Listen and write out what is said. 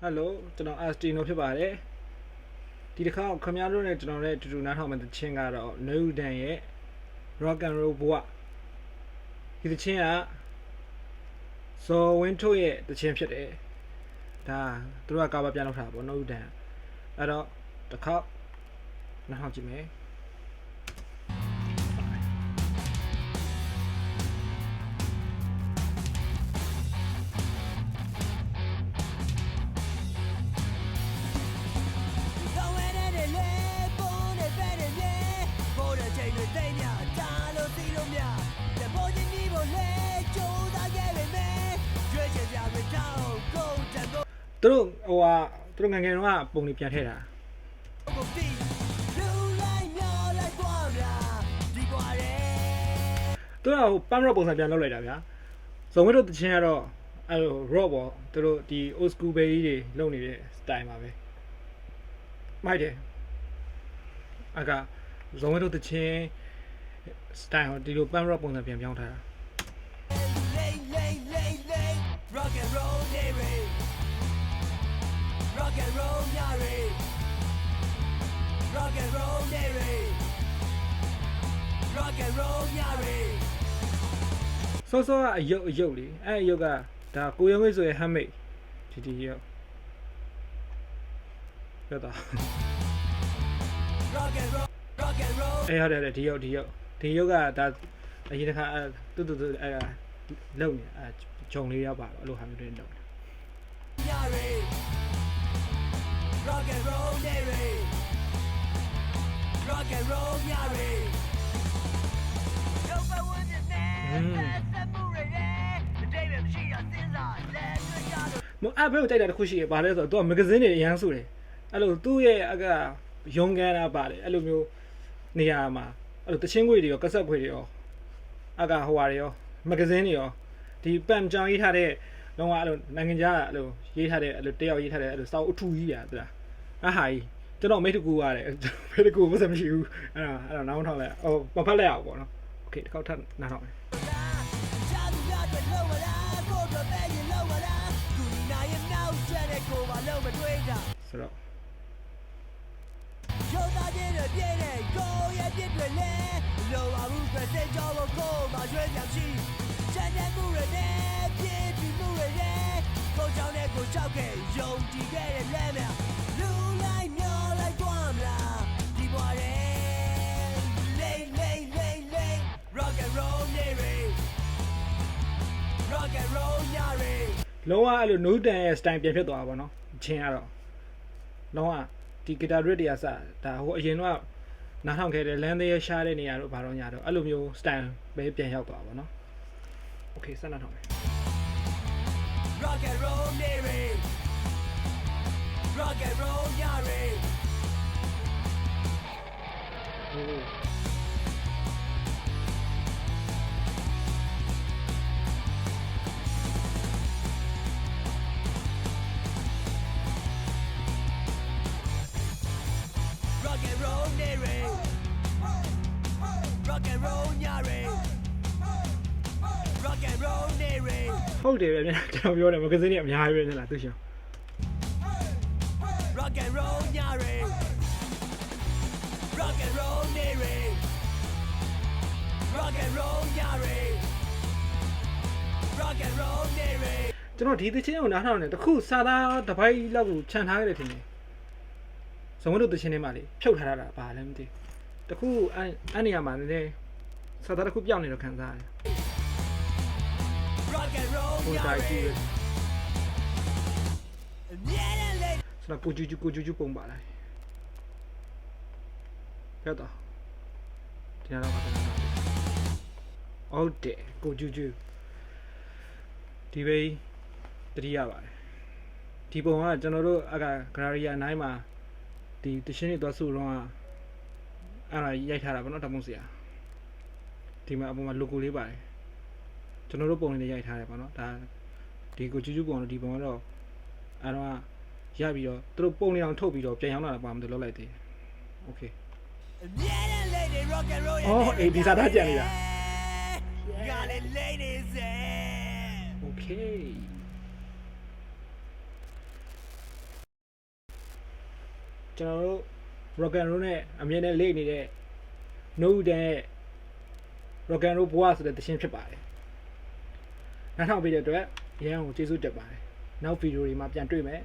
Hello ကျွန်တော် Astino ဖြစ်ပါတယ်ဒီတစ်ခါခင်ဗျားတို့နဲ့ကျွန်တော်နဲ့အတူတူနားထောင်မယ့်သချင်းကတော့ No Dan ရဲ့ Rock and Roll ဘဝဒီသချင်းကဇော်ဝင်းထုတ်ရဲ့သချင်းဖြစ်တယ်ဒါသူတို့ကကာဗာပြန်လုပ်ထားတာပေါ့ No Dan အဲ့တော့တစ်ခါနားထောင်ကြည့်မယ် သူတို့သူတို့ငငယ်တော့ပုံတွေပြန်ထည့်တာသူတို့ပမ်ရော့ပုံစံပြန်လုပ်လိုက်တာဗျာဇုံဝဲတို့တချင်းကတော့အဲ့လို rock ပေါ့သူတို့ဒီ old school ဘေးကြီးတွေလုပ်နေတဲ့ style ပါပဲမိုက်တယ်အကဇုံဝဲတို့တချင်း style ဒီလိုပမ်ရော့ပုံစံပြန်ပြောင်းထားတာ rock and roll Navy rock and roll Navy rock and roll Navy rock and roll Navy စောစောကအယုတ်လေအဲ့အယုတ်ကဒါကိုရုံးမိတ်ဆိုရဲ့ handmade ဒီရုပ်ရတာ rock and roll အဲ့ရတယ်ဒီရုပ်ကဒါအရင်တစ်ခါတူအဲ့လုံနေအဲ့ဂျုံလေးရောက်ပါတော့အဲ့လိုဟာမျိုးတွေလုပ်တယ် rock and roll Navy rock and roll Navy ရုပ်ပဝန်းကျင်နဲ့ဆက်မှုတွေနဲ့အတိတ်ပဲမရှိတာစဉ်းစားလက်တွေ့ရလို့မအဲ့ဘယ်ကိုတိုက်တာတစ်ခုရှိရပါလဲဆိုတော့သူကမဂဇင်းတွေအရန်စုတယ်အဲ့လိုသူ့ရဲ့အကရုံကန်တာပါတယ်အဲ့လိုမျိုးနေရာမှာအဲ့လိုတချင်းခွေတွေရောကဆက်ခွေတွေရောအကဟိုဟာတွေရောမဂဇင်းတွေရောဒီပမ်ကြောင်ရေးထားတဲ့လုံးဝအဲ့လိုနိုင်ငံခြားအဲ့လိုရေးထားတဲ့အဲ့လိုတယောက်ရေးထားတဲ့အဲ့လိုစောက်အထူကြီးရာသူလားအဟာကြီးကျွန်တော်မိတ်တကူရတယ်မိတ်တကူဘာမှမရှိဘူးအဲ့တော့နောက်ထောင်လိုက်ဟိုမဖက်လိုက်အောင်ပေါ့နော်โอเคတစ်ခေါက်ထပ်နားထောင်မယ်ဆိုတော့ရိုးသားခြင်းတွေပြည့်တဲ့ကိုရဲ့ပြည့်တွေလဲလောပါဘူးပဲစိတ်ကြောကိုမှရွှေ့ပြောင်းရှိချမ်းသာမှုတွေနဲ့ပြည့်ပြီးမှုတွေနဲ့ကိုကြောင့်နဲ့ကိုကြောက်ခဲ့ယုံကြည်ခဲ့တဲ့လက်များလူလိုက်မျောလိုက်သွားမလားဒီဘဝရဲ့လိမ့် rock and roll Navy rock and roll Navy လုံးဝအဲ့လို no dan ရဲ့ style ပြန်ဖြစ်သွားတာပေါ့နော်ချင်းကတော့လုံးဝဒီ guitar riff တွေကစဒါဟိုအရင်တော့နားထောင်ခဲ့တဲ့လမ်းသေးရှားတဲ့နေရာတို့ဘာတော့ညာတော့အဲ့လိုမျိုး style ပဲပြန်ရောက်သွားပါတော့โอเคဆက်နားထောင်မယ် rock and roll Navy rock and roll Navy rock and roll Navy rock and roll Navy rock and roll Navy ဟုတ်တယ်ဗျာကျွန်တော်ပြောတယ်မဂဇင်းတွေအများကြီးပဲလားသူရှင် rock and roll Navy rock and roll Navy rock and roll Navy rock and roll Navy ကျွန်တော်ဒီသချင်းကိုနားထောင်နေတခုစာသားတစ်ပိုက်လောက်ကိုခြံထားခဲ့တယ်ထင်တယ်ဇုံဝတ်တို့တချင်းထဲမှာလေဖြုတ်ထားတာပါလည်းမသိတခုအဲ့နေရာမှာနည်းနည်းစာသားတစ်ခုပြောင်းနေတော့ခံစားရတယ် rock and roll ဟိုတိုင်းကြည့်စတော့ကိုဂျူပုံပါလားရတော့ဒီနောက်တော့ဟုတ်တယ်ကိုဂျူဒီဘေးတတိယပါတယ်ဒီပုံကကျွန်တော်တို့အကဂရာရီယာ9မှာဒီတရှင်းတွေသွားစုတော့အဲ့ဒါရိုက်ထားတာပေါ့နော်တမုံစရာဒီမှာအပေါ်မှာ logo လေးပါတယ်ကျွန်တော်တို့ပုံလေးရိုက်ထားတယ်ပေါ့နော်ဒါဒီကိုကျူးပုံလို့ဒီပုံကတော့အဲ့တော့ရပြီးတော့သူတို့ပုံလေးအောင်ထုတ်ပြီးတော့ပြန်ရောက်လာတာပါမှသူလုပ်လိုက်သေးတယ်โอเคအော်အေးဒီစားသားကြံနေတာโอเค ကျွန်တော်တို့ rock and roll နဲ့အမြဲတမ်းလေ့နေတဲ့ No Dan ရဲ့ rock and roll ဘွားဆိုတဲ့သင်းဖြစ်ပါတယ်နားထောင်ပေးတဲ့အတွက်ရန်ကိုကျေးဇူးတက်ပါတယ်နောက်ဗီဒီယိုတွေမှာပြန်တွေ့မယ်